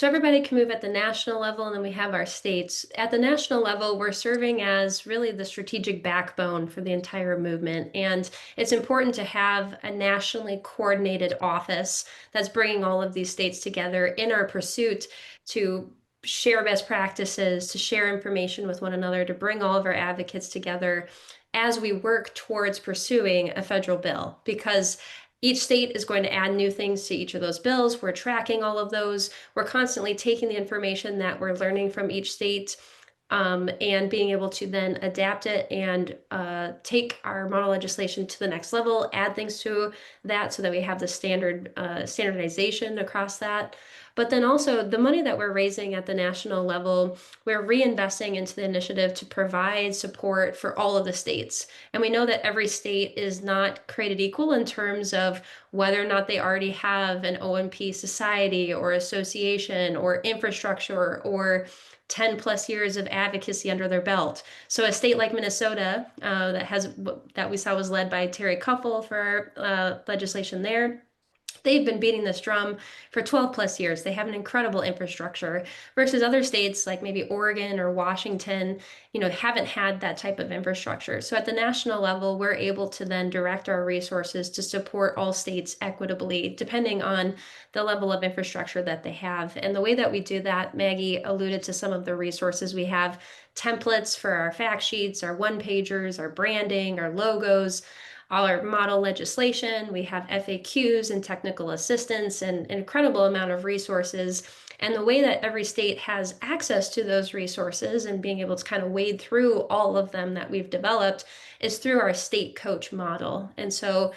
everybody can move at the national level, and then we have our states. At the national level, we're serving as really the strategic backbone for the entire movement. And it's important to have a nationally coordinated office that's bringing all of these states together in our pursuit to share best practices, to share information with one another, to bring all of our advocates together as we work towards pursuing a federal bill. Because each state is going to add new things to each of those bills. We're tracking all of those. We're constantly taking the information that we're learning from each state and being able to then adapt it and take our model legislation to the next level, add things to that so that we have the standardization across that. But then also the money that we're raising at the national level, we're reinvesting into the initiative to provide support for all of the states. And we know that every state is not created equal in terms of whether or not they already have an OMP society or association or infrastructure or 10 plus years of advocacy under their belt. So a state like Minnesota that we saw was led by Terry Kuffel for legislation there. They've been beating this drum for 12 plus years. They have an incredible infrastructure versus other states like maybe Oregon or Washington, haven't had that type of infrastructure. So at the national level, we're able to then direct our resources to support all states equitably, depending on the level of infrastructure that they have. And the way that we do that, Maggie alluded to some of the resources. We have templates for our fact sheets, our one pagers, our branding, our logos, all our model legislation. We have FAQs and technical assistance and an incredible amount of resources. And the way that every state has access to those resources and being able to kind of wade through all of them that we've developed is through our state coach model. And so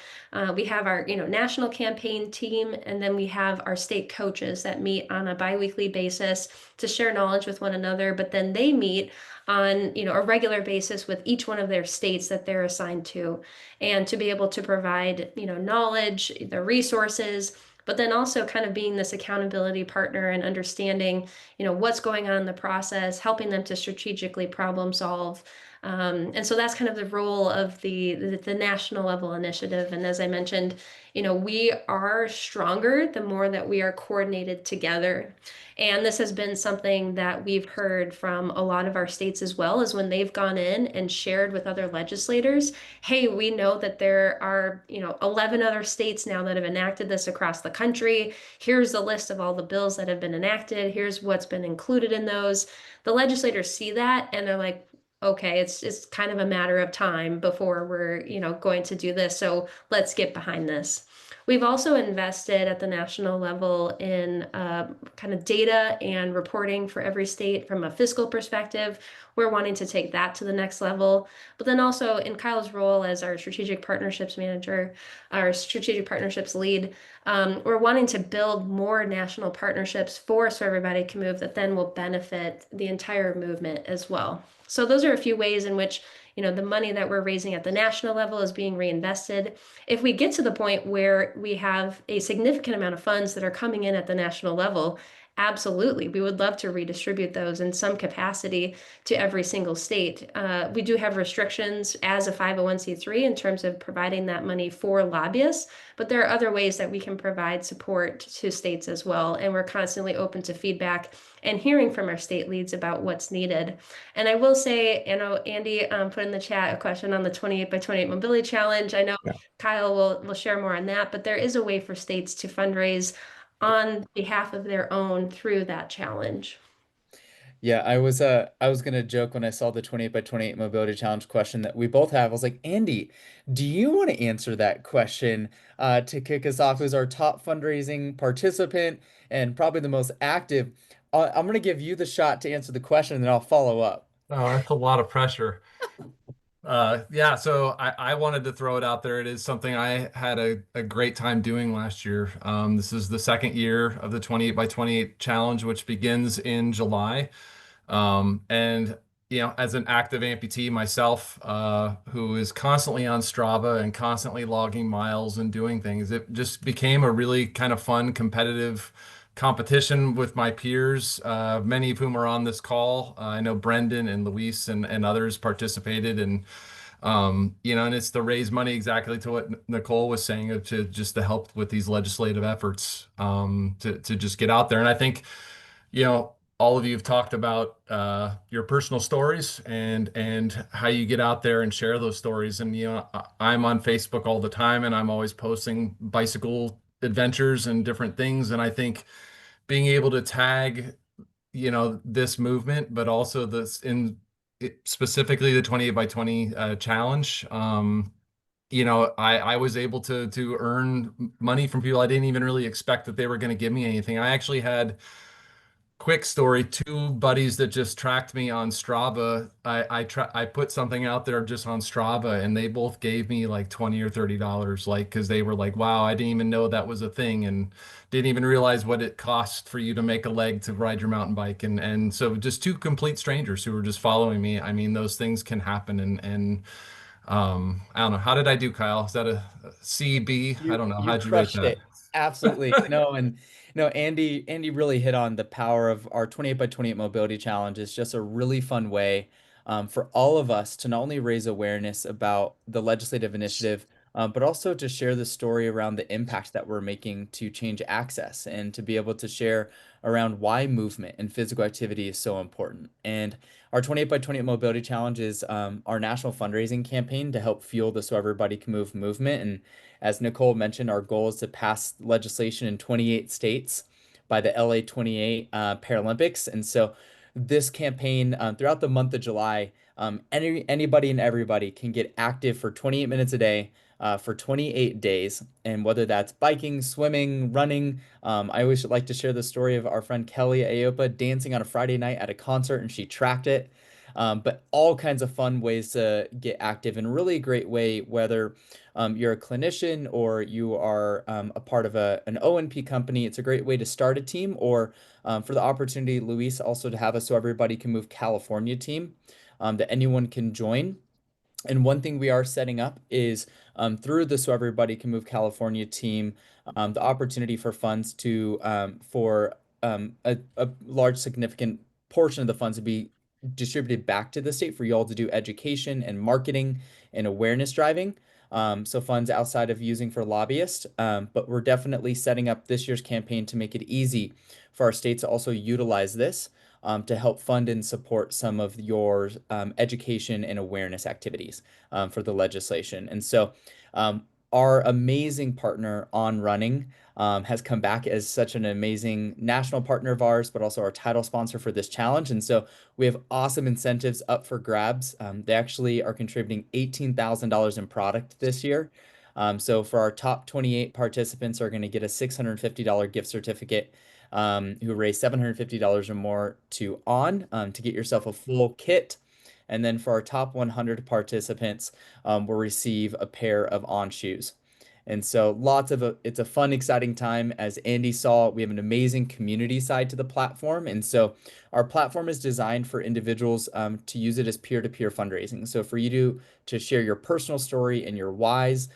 we have our national campaign team, and then we have our state coaches that meet on a biweekly basis to share knowledge with one another, but then they meet on a regular basis with each one of their states that they're assigned to, and to be able to provide knowledge, the resources, but then also kind of being this accountability partner and understanding what's going on in the process, helping them to strategically problem solve. And so that's kind of the role of the national level initiative. And as I mentioned, we are stronger the more that we are coordinated together. And this has been something that we've heard from a lot of our states as well, is when they've gone in and shared with other legislators, hey, we know that there are 11 other states now that have enacted this across the country. Here's the list of all the bills that have been enacted. Here's what's been included in those. The legislators see that and they're like, okay, it's kind of a matter of time before we're going to do this, so let's get behind this. We've also invested at the national level in kind of data and reporting for every state from a fiscal perspective. We're wanting to take that to the next level. But then also in Kyle's role as our strategic partnerships manager, our strategic partnerships lead, we're wanting to build more national partnerships for So Everybody Can Move that then will benefit the entire movement as well. So those are a few ways in which the money that we're raising at the national level is being reinvested. If we get to the point where we have a significant amount of funds that are coming in at the national level, absolutely, we would love to redistribute those in some capacity to every single state. We do have restrictions as a 501c3 in terms of providing that money for lobbyists, but there are other ways that we can provide support to states as well. And we're constantly open to feedback and hearing from our state leads about what's needed. And I will say, Andy put in the chat a question on the 28 by 28 mobility challenge. I know Kyle will share more on that, but there is a way for states to fundraise on behalf of their own through that challenge.
Yeah, I was gonna joke when I saw the 28 by 28 mobility challenge question that we both have. I was like, Andy, do you want to answer that question to kick us off? Who's our top fundraising participant and probably the most active? I'm gonna give you the shot to answer the question, and then I'll follow up.
Oh, that's a lot of pressure. Yeah, so I wanted to throw it out there. It is something I had a great time doing last year. This is the second year of the 28 by 28 challenge, which begins in July. And as an active amputee myself, who is constantly on Strava and constantly logging miles and doing things, it just became a really kind of fun, competitive competition with my peers, many of whom are on this call. I know Brendan and Luis and others participated, and and it's to raise money, exactly to what Nicole was saying, to help with these legislative efforts, to just get out there. And I think, all of you have talked about your personal stories and how you get out there and share those stories. And I'm on Facebook all the time, and I'm always posting bicycle adventures and different things. And I think being able to tag, this movement, but also specifically the 28 by 20 challenge, I was able to earn money from people I didn't even really expect that they were going to give me anything. I actually had, quick story, two buddies that just tracked me on Strava. I put something out there just on Strava, and they both gave me like $20 or $30, because they were like, wow, I didn't even know that was a thing, and didn't even realize what it cost for you to make a leg to ride your mountain bike. And so just two complete strangers who were just following me. I mean, those things can happen. And I don't know. How did I do, Kyle? Is that a C, B? I don't know. How'd you rate
crushed
that?
it. Absolutely. Andy really hit on the power of our 28 by 28 mobility challenge. Is just a really fun way for all of us to not only raise awareness about the legislative initiative, but also to share the story around the impact that we're making to change access and to be able to share around why movement and physical activity is so important. And our 28 by 28 mobility challenge is our national fundraising campaign to help fuel the So Everybody Can Move movement. And as Nicole mentioned, our goal is to pass legislation in 28 states by the LA 28 Paralympics. And so this campaign throughout the month of July, anybody and everybody can get active for 28 minutes a day for 28 days. And whether that's biking, swimming, running, I always like to share the story of our friend Kelly Ayopa dancing on a Friday night at a concert and she tracked it. But all kinds of fun ways to get active and really a great way, whether you're a clinician or you are a part of an O&P company. It's a great way to start a team or for the opportunity, Luis, also to have a So Everybody Can Move California team that anyone can join. And one thing we are setting up is through the So Everybody Can Move California team, the opportunity for funds to for a large significant portion of the funds to be distributed back to the state for you all to do education and marketing and awareness driving. So funds outside of using for lobbyists, but we're definitely setting up this year's campaign to make it easy for our states to also utilize this to help fund and support some of your education and awareness activities for the legislation. And so our amazing partner On Running has come back as such an amazing national partner of ours, but also our title sponsor for this challenge. And so we have awesome incentives up for grabs. They actually are contributing $18,000 in product this year. So for our top 28 participants are going to get a $650 gift certificate who raised $750 or more to to get yourself a full kit. And then for our top 100 participants, will receive a pair of On shoes. And so it's a fun, exciting time. As Andy saw, we have an amazing community side to the platform. And so our platform is designed for individuals to use it as peer-to-peer fundraising. So for you to share your personal story and your whys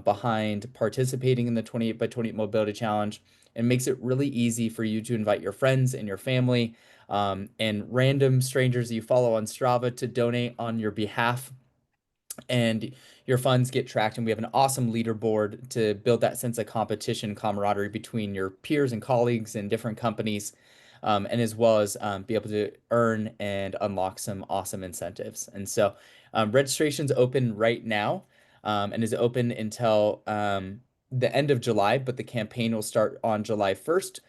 behind participating in the 28 by 28 Mobility Challenge, it makes it really easy for you to invite your friends and your family and random strangers that you follow on Strava to donate on your behalf. And your funds get tracked, and we have an awesome leaderboard to build that sense of competition, camaraderie between your peers and colleagues in different companies, and as well as be able to earn and unlock some awesome incentives. And so registration's open right now and is open until the end of July, but the campaign will start on July 1st,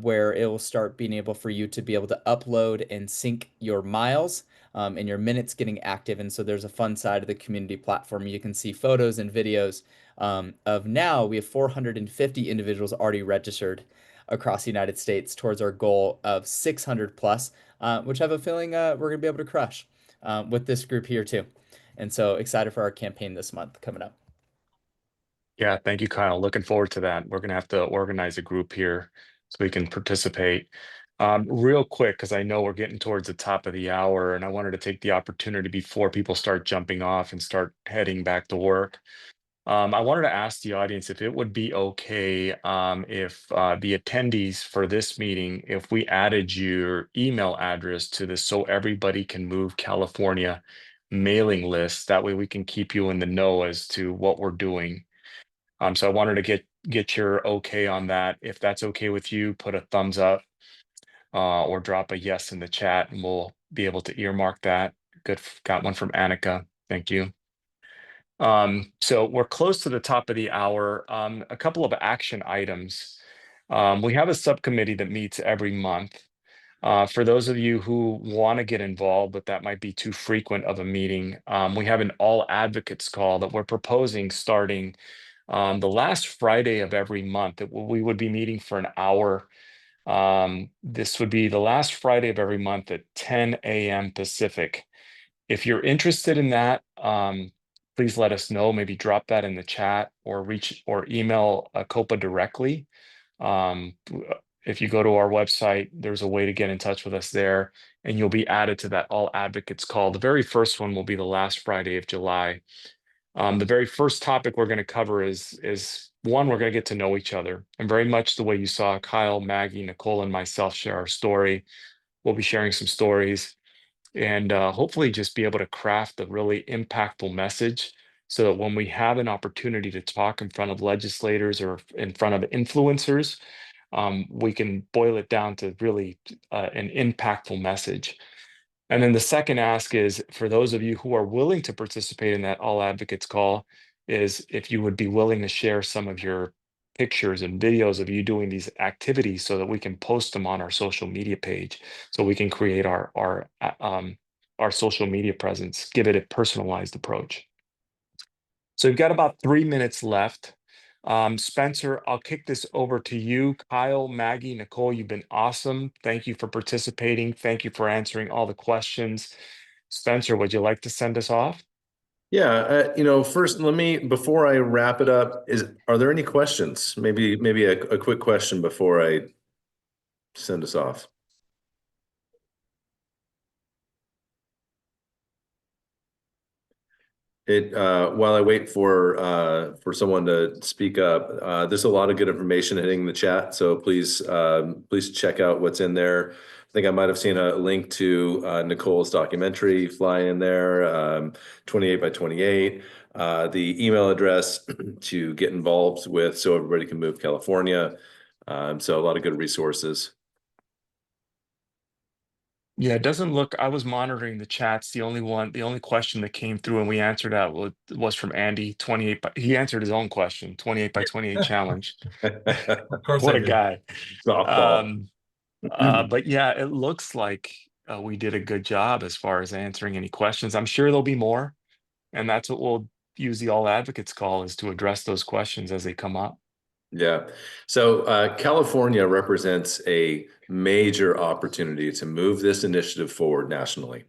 where it will start being able for you to be able to upload and sync your miles and your minutes getting active. And so there's a fun side of the community platform. You can see photos and videos of now we have 450 individuals already registered across the United States towards our goal of 600 plus, which I have a feeling we're going to be able to crush with this group here too. And so excited for our campaign this month coming up.
Yeah, thank you, Kyle. Looking forward to that. We're going to have to organize a group here so we can participate. Real quick, because I know we're getting towards the top of the hour, and I wanted to take the opportunity before people start jumping off and start heading back to work. I wanted to ask the audience if it would be okay if the attendees for this meeting, if we added your email address to the So Everybody Can Move California mailing list. That way we can keep you in the know as to what we're doing. So I wanted to get your okay on that. If that's okay with you, put a thumbs up or drop a yes in the chat, and we'll be able to earmark that. Good, got one from Annika. Thank you. So we're close to the top of the hour. A couple of action items. We have a subcommittee that meets every month. For those of you who want to get involved, but that might be too frequent of a meeting, we have an all advocates call that we're proposing starting the last Friday of every month. We would be meeting for an hour. This would be the last Friday of every month at 10 a.m. Pacific. If you're interested in that, please let us know. Maybe drop that in the chat or email COPA directly. If you go to our website, there's a way to get in touch with us there, and you'll be added to that all advocates call. The very first one will be the last Friday of July. The very first topic we're going to cover is one, we're going to get to know each other, and very much the way you saw Kyle, Maggie, Nicole, and myself share our story. We'll be sharing some stories, and hopefully just be able to craft a really impactful message so that when we have an opportunity to talk in front of legislators or in front of influencers, we can boil it down to really an impactful message. And then the second ask is for those of you who are willing to participate in that All Advocates call, is if you would be willing to share some of your pictures and videos of you doing these activities so that we can post them on our social media page, so we can create our social media presence, give it a personalized approach. So we've got about 3 minutes left. Spencer, I'll kick this over to you. Kyle, Maggie, Nicole, you've been awesome. Thank you for participating. Thank you for answering all the questions. Spencer, would you like to send us off?
Yeah, first, before I wrap it up, are there any questions? Maybe a quick question before I send us off. While I wait for someone to speak up, there's a lot of good information hitting the chat, so please check out what's in there. I think I might have seen a link to Nicole's documentary fly in there, 28 by 28. The email address to get involved with So Everybody Can Move California. So a lot of good resources.
Yeah, it doesn't look, I was monitoring the chats. The only question that came through and we answered out was from Andy, 28 by, he answered his own question, 28 by 28 challenge.
Of course
What
I
a
did.
guy.
Softball.
But yeah, it looks like we did a good job as far as answering any questions. I'm sure there'll be more, and that's what we'll use the All Advocates call, is to address those questions as they come up.
Yeah. So California represents a major opportunity to move this initiative forward nationally.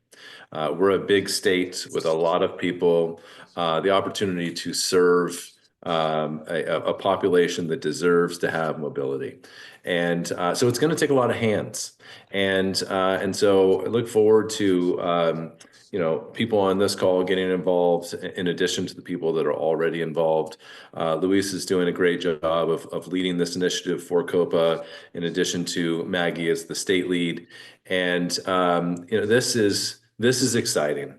We're a big state with a lot of people, the opportunity to serve a population that deserves to have mobility. And so it's going to take a lot of hands. And so I look forward to people on this call getting involved in addition to the people that are already involved. Luis is doing a great job of leading this initiative for COPA, in addition to Maggie as the state lead. And this is exciting.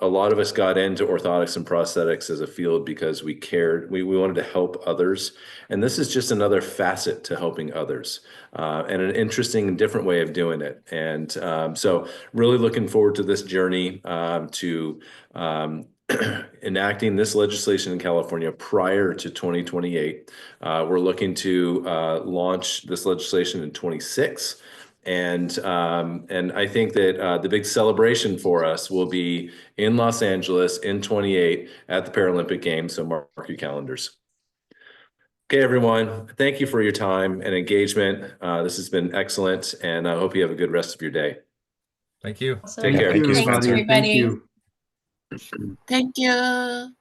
A lot of us got into orthotics and prosthetics as a field because we cared. We wanted to help others. And this is just another facet to helping others, and an interesting and different way of doing it. And so really looking forward to this journey to enacting this legislation in California prior to 2028. We're looking to launch this legislation in 26. And I think that the big celebration for us will be in Los Angeles in 28 at the Paralympic Games. So mark your calendars. Okay, everyone. Thank you for your time and engagement. This has been excellent, and I hope you have a good rest of your day.
Thank you.
Awesome.
Take care.
Thank you,
Thanks,
Spencer.
everybody.
Thank you. Bye.